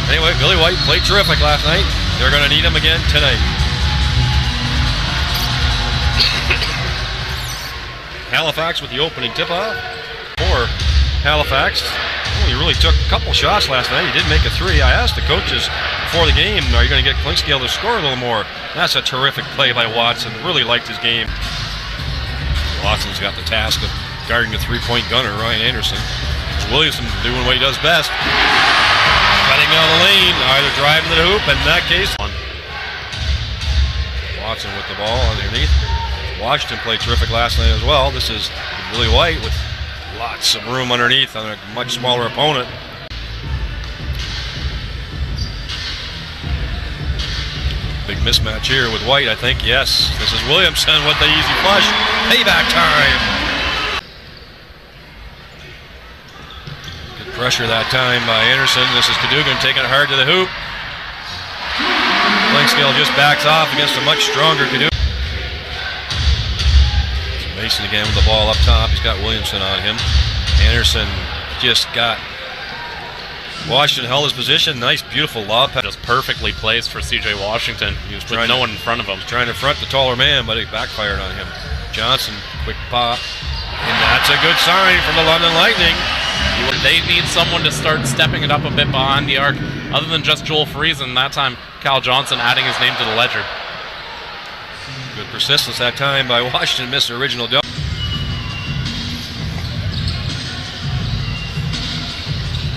Anyway, Billy White played terrific last night. They're going to need him again tonight. Halifax with the opening tip-off for Halifax. Well, he really took a couple shots last night. He did make a three. I asked the coaches before the game, are you going to get Clinkscale to score a little more? That's a terrific play by Watson. Really liked his game. Watson's got the task of guarding the three-point gunner, Ryan Anderson. It's Williamson doing what he does best. Cutting down the lane, either driving to the hoop, and in that case, Watson with the ball underneath. Washington played terrific last night as well. This is Billy White with lots of room underneath on a much smaller opponent. Big mismatch here with White, I think. Yes, this is Williamson with the easy flush. Payback time. Good pressure that time by Anderson. This is Cadogan taking it hard to the hoop. Clinkscale just backs off against a much stronger Cadogan. Mason again with the ball up top. He's got Williamson on him. Anderson just got Washington held his position. Nice, beautiful lob pass. Just perfectly placed for C.J. Washington. He was with no one in front of him. Trying to front the taller man, but it backfired on him. Johnson, quick pop. And that's a good sign from the London Lightning. They need someone to start stepping it up a bit behind the arc, other than just Joel Friesen. That time, Cal Johnson adding his name to the ledger. Good persistence that time by Washington. Missed the original double.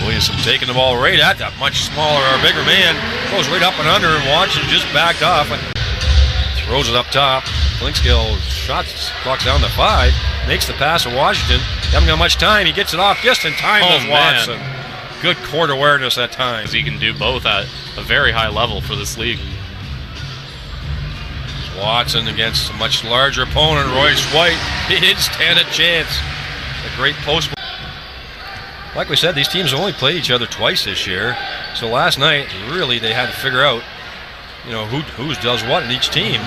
Williamson taking the ball right at that much smaller or bigger man. Goes right up and under, and Washington just backed off. Throws it up top. Clinkscale shots clock down to 5. Makes the pass to Washington. Haven't got much time. He gets it off just in time with Watson. Good court awareness that time. Because he can do both at a very high level for this league. Watson against a much larger opponent, Royce White. He didn't stand a chance. A great post. Like we said, these teams only played each other twice this year. So last night, really, they had to figure out, who does what in each team.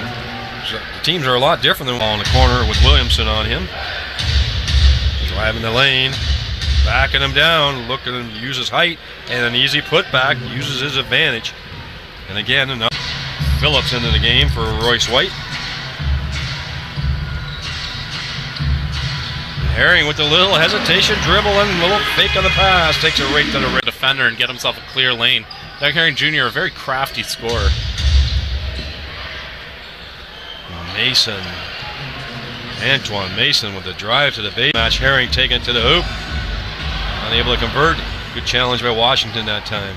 So the teams are a lot different than ball in the corner with Williamson on him. Driving the lane, backing him down, looking to use his height, and an easy putback, uses his advantage. And again, enough. Phillips into the game for Royce White. Herring with a little hesitation, dribble, and a little fake on the pass. Takes it right to the defender and get himself a clear lane. Doug Herring Jr., a very crafty scorer. Mason. Antoine Mason with the drive to the base. Match Herring taken to the hoop. Unable to convert. Good challenge by Washington that time.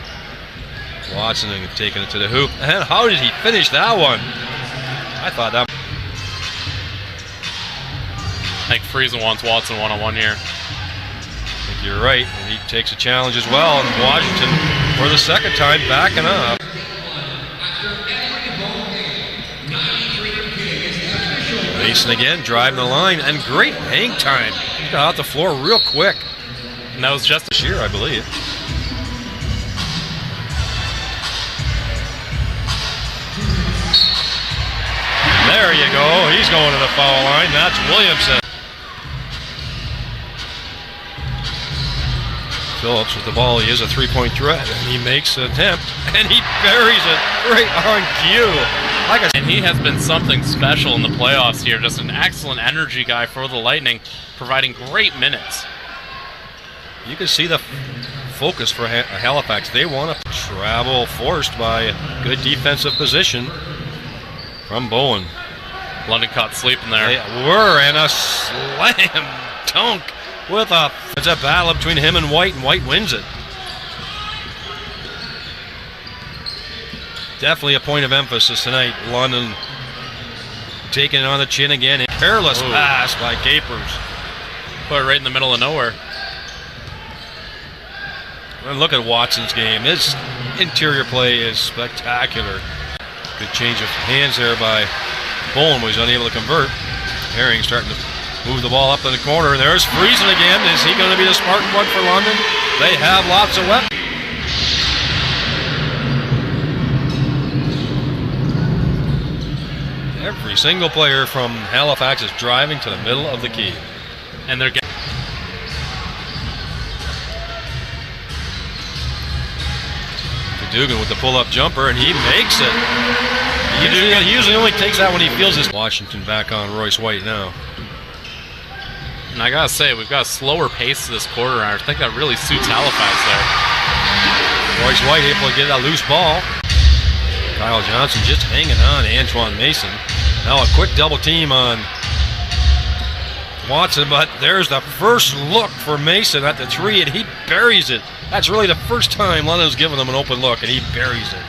Watson taking it to the hoop. And how did he finish that one? I thought that. I think Friesen wants Watson one-on-one here. I think you're right. And he takes a challenge as well. And Washington, for the second time, backing up. Mason again, driving the line. And great hang time. He got out the floor real quick. And that was just this year, I believe. There you go. He's going to the foul line. That's Williamson. Phillips with the ball. He is a three-point threat. And he makes an attempt. And he buries it right on cue. And he has been something special in the playoffs here. Just an excellent energy guy for the Lightning, providing great minutes. You can see the focus for Halifax. They want to travel forced by a good defensive position from Bowen. London caught sleeping there. They were, and a slam dunk with it's a battle between him and White wins it. Definitely a point of emphasis tonight. London taking it on the chin again. A careless pass by Capers. Put it right in the middle of nowhere. And look at Watson's game. His interior play is spectacular. Good change of hands there by Bowen, was unable to convert. Herring starting to move the ball up in the corner. And there's Friesen again. Is he going to be the smart one for London? They have lots of weapons. Every single player from Halifax is driving to the middle of the key. And they're getting... Cadogan with the pull-up jumper, and he makes it. He usually only takes that when he feels this. Washington back on Royce White now. And I gotta say, we've got a slower pace this quarter, and I think that really suits Halifax there. Royce White able to get a loose ball. Kyle Johnson just hanging on to Antoine Mason. Now a quick double team on Watson, but there's the first look for Mason at the three, and he buries it. That's really the first time London's given him an open look, and he buries it.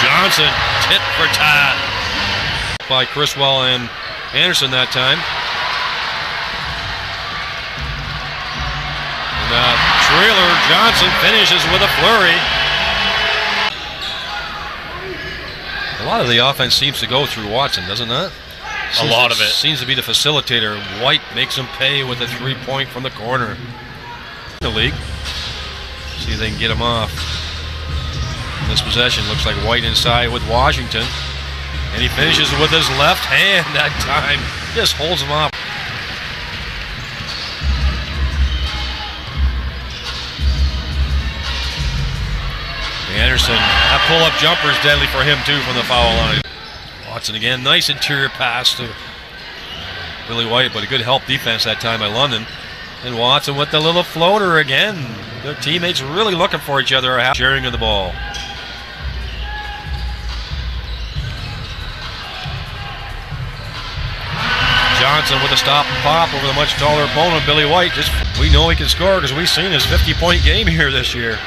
Johnson, tit for tat. By Criswell and Anderson that time. And Trailer Johnson finishes with a flurry. A lot of the offense seems to go through Watson, doesn't it? A lot of it. Seems to be the facilitator. White makes him pay with a three-point from the corner. The league. See if they can get him off. This possession looks like White inside with Washington. And he finishes with his left hand that time. Just holds him off. Anderson, that pull-up jumper is deadly for him too from the foul line. Watson again, nice interior pass to Billy White, but a good help defense that time by London. And Watson with the little floater again. Their teammates really looking for each other, sharing of the ball. Johnson with a stop and pop over the much taller opponent, Billy White. We know he can score because we've seen his 50-point game here this year.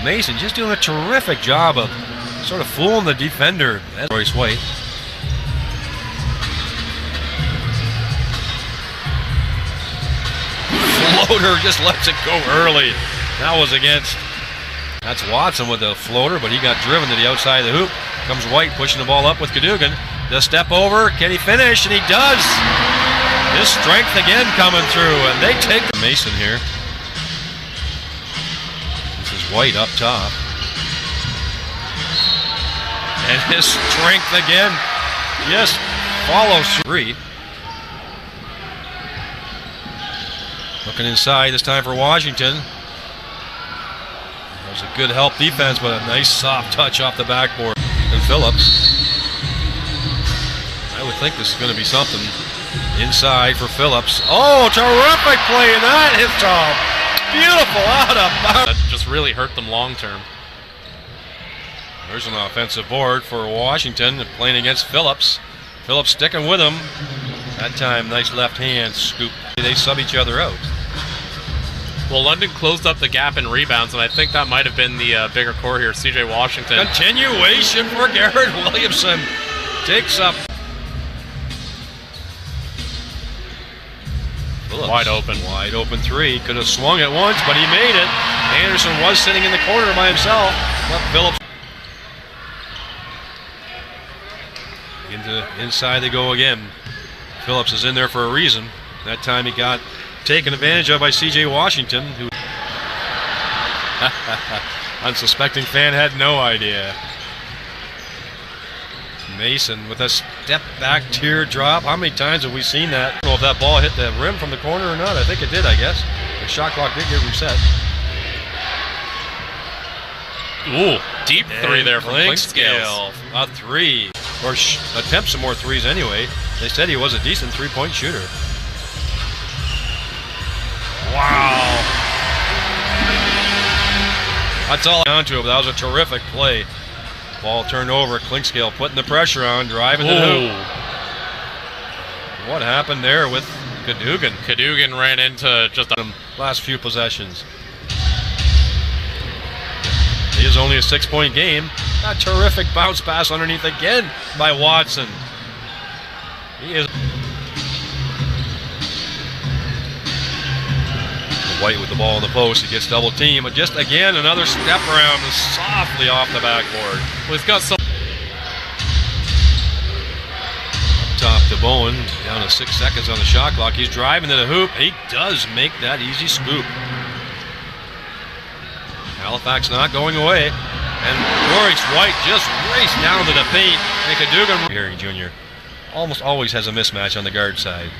Mason just doing a terrific job of sort of fooling the defender. That's Royce White. Floater just lets it go early. That was against. That's Watson with the floater, but he got driven to the outside of the hoop. Comes White pushing the ball up with Cadogan. The step over. Can he finish? And he does. His strength again coming through, and they take the Mason here. White up top. And his strength again just follows through. Looking inside this time for Washington. That was a good help defense, but a nice soft touch off the backboard. And Phillips. I would think this is going to be something inside for Phillips. Oh, terrific play, and that hits top. Beautiful out of bounds. That just really hurt them long term. There's an offensive board for Washington playing against Phillips. Phillips sticking with him. That time, nice left hand scoop. They sub each other out. Well, London closed up the gap in rebounds, and I think that might have been the bigger core here. C.J. Washington. Continuation for Garrett Williamson. Takes up. Phillips. Wide open three. Could have swung it once, but he made it. Anderson was sitting in the corner by himself. But Phillips. Inside they go again. Phillips is in there for a reason. That time he got taken advantage of by C.J. Washington, who unsuspecting fan had no idea. Mason with a step back teardrop. How many times have we seen that? I don't know if that ball hit the rim from the corner or not. I think it did, I guess. The shot clock did get reset. Ooh, deep three there from Clinkscale. A three. Or attempt some more threes anyway. They said he was a decent three-point shooter. Wow. That's all down to it, but that was a terrific play. Ball turned over. Clinkscale putting the pressure on, driving the hoop. What happened there with Cadogan? Cadogan ran into just the last few possessions. It is only a 6-point game. A terrific bounce pass underneath again by Watson. He is. White with the ball in the post. He gets double teamed, but just again another step around softly off the backboard. Well, he's got some. Top to Bowen, down to 6 seconds on the shot clock. He's driving to the hoop. He does make that easy scoop. Halifax not going away. And Royce White just raced down to the paint. And Cadogan, Herring Jr. almost always has a mismatch on the guard side.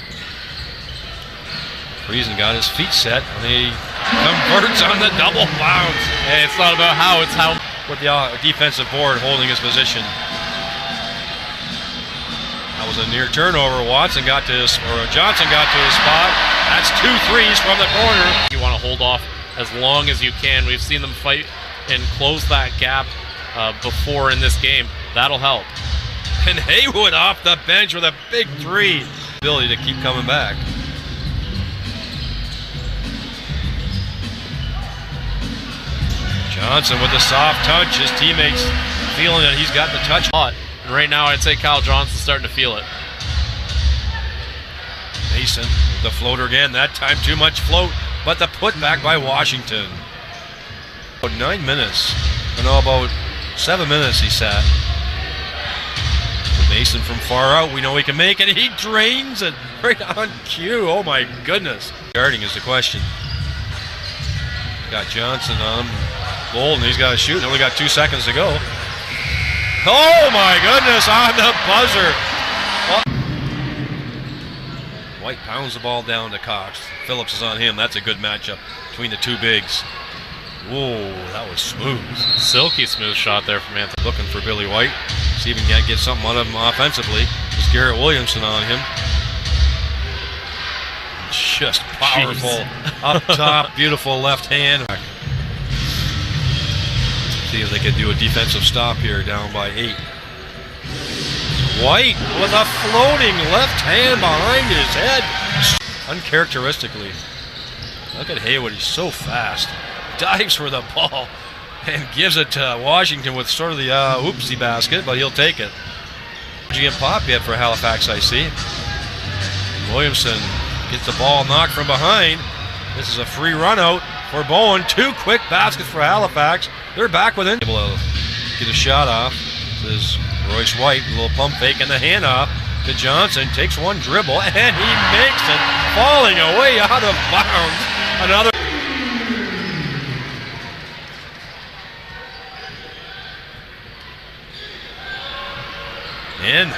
Friesen got his feet set, and he converts on the double bounce. Hey, it's not about how, it's how. With the defensive board holding his position. That was a near turnover. Johnson got to his spot. That's 2 threes from the corner. You want to hold off as long as you can. We've seen them fight and close that gap before in this game. That'll help. And Haywood off the bench with a big 3. Ability to keep coming back. Johnson with the soft touch. His teammates feeling that he's got the touch. And right now, I'd say Kyle Johnson's starting to feel it. Mason with the floater again. That time too much float, but the putback by Washington. About 9 minutes. No, about 7 minutes he sat. Mason from far out. We know he can make it. He drains it right on cue. Oh my goodness. Guarding is the question. Got Johnson on him. Bolden, he's got to shoot. Only got 2 seconds to go. Oh my goodness, on the buzzer. White pounds the ball down to Cox. Phillips is on him. That's a good matchup between the two bigs. Whoa, that was smooth. Silky smooth shot there from Anthony. Looking for Billy White. See if he can get something out of him offensively. There's Garrett Williamson on him. Just powerful. Up top, beautiful left hand. See if they can do a defensive stop here, down by 8. White with a floating left hand behind his head. Uncharacteristically. Look at Haywood, he's so fast. Dives for the ball and gives it to Washington with sort of the oopsie basket, but he'll take it. GM pop yet for Halifax, I see. Williamson gets the ball knocked from behind. This is a free run out for Bowen. 2 quick baskets for Halifax. They're back within. Able to get a shot off. This is Royce White, a little pump fake and the handoff to Johnson. Takes one dribble and he makes it, falling away out of bounds. Another. In.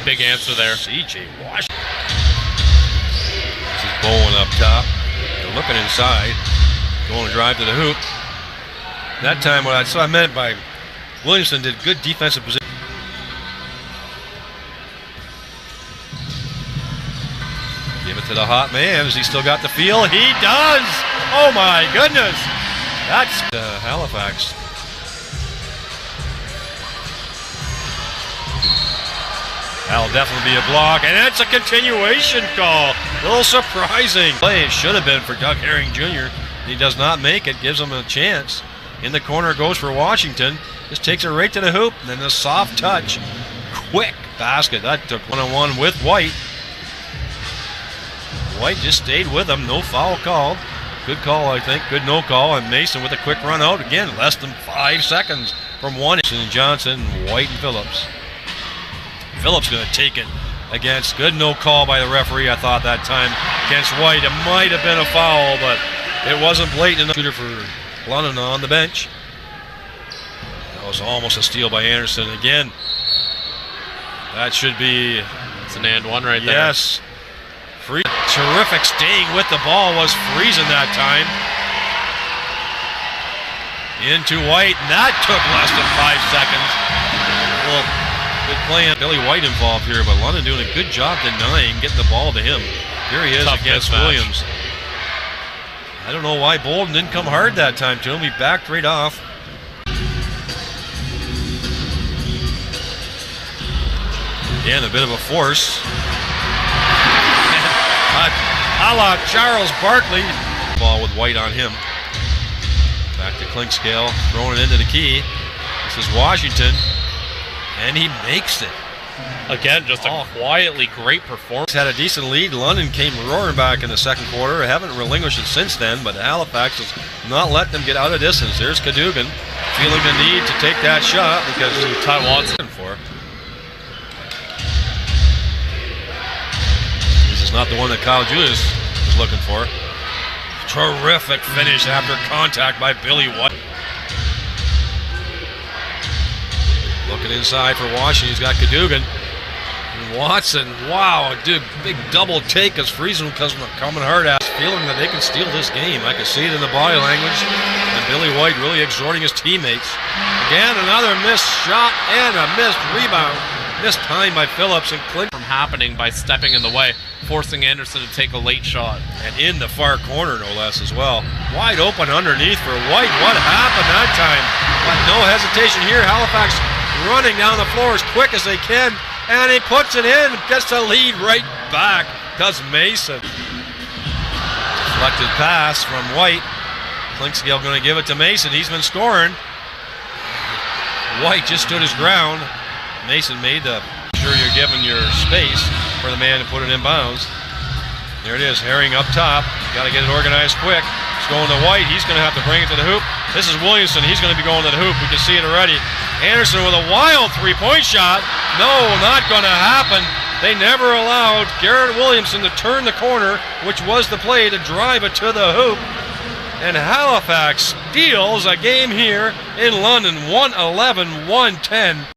Big answer there. C.J. Washington. This is Bowen up top. They're looking inside. Going to drive to the hoop. That time, what I meant by Williamson did good defensive position. Give it to the hot man. Has he still got the feel? He does! Oh my goodness! That's Halifax. That'll definitely be a block, and it's a continuation call. A little surprising. Play should have been for Doug Herring Jr. He does not make it, gives him a chance. In the corner goes for Washington. Just takes it right to the hoop, and then the soft touch. Quick basket. That took one-on-one with White. White just stayed with him. No foul called. Good call, I think. Good no call. And Mason with a quick run out. Again, less than 5 seconds from one. Johnson, White, and Phillips. Phillips going to take it against. Good no call by the referee, I thought, that time against White. It might have been a foul, but it wasn't blatant enough. Shooter for London on the bench. That was almost a steal by Anderson. Again, that should be... It's an and one right there. Yes. Terrific staying with the ball was Friesen that time. Into White, and that took less than 5 seconds. Well, good play on Billy White involved here, but London doing a good job denying, getting the ball to him. Here he is Tough against mismatch. Williams. I don't know why Bolden didn't come hard that time to him. He backed right off. Again, a bit of a force. A la Charles Barkley. Ball with White on him. Back to Clinkscale, throwing it into the key. This is Washington, and he makes it. Again, just a quietly great performance. Had a decent lead. London came roaring back in the second quarter. Haven't relinquished it since then, but Halifax has not let them get out of distance. There's Cadogan feeling the need to take that shot because Ty Watson for. This is not the one that Kyle Julius was looking for. Terrific finish after contact by Billy White. Looking inside for Washington. He's got Cadogan. Watson, wow, dude, big double take as Friesen comes coming hard at, feeling that they can steal this game. I can see it in the body language. And Billy White really exhorting his teammates. Again, another missed shot and a missed rebound. Missed time by Phillips and Clint. From happening by stepping in the way, forcing Anderson to take a late shot. And in the far corner, no less, as well. Wide open underneath for White. What happened that time? But no hesitation here. Halifax running down the floor as quick as they can. And he puts it in, gets the lead right back. Does Mason. Deflected pass from White. Clinkscale going to give it to Mason. He's been scoring. White just stood his ground. Mason made the sure you're giving your space for the man to put it in bounds. There it is, Herring up top. Got to get it organized quick. It's going to White. He's going to have to bring it to the hoop. This is Williamson. He's going to be going to the hoop. We can see it already. Anderson with a wild three-point shot. No, not going to happen. They never allowed Garrett Williamson to turn the corner, which was the play to drive it to the hoop. And Halifax steals a game here in London, 111-110.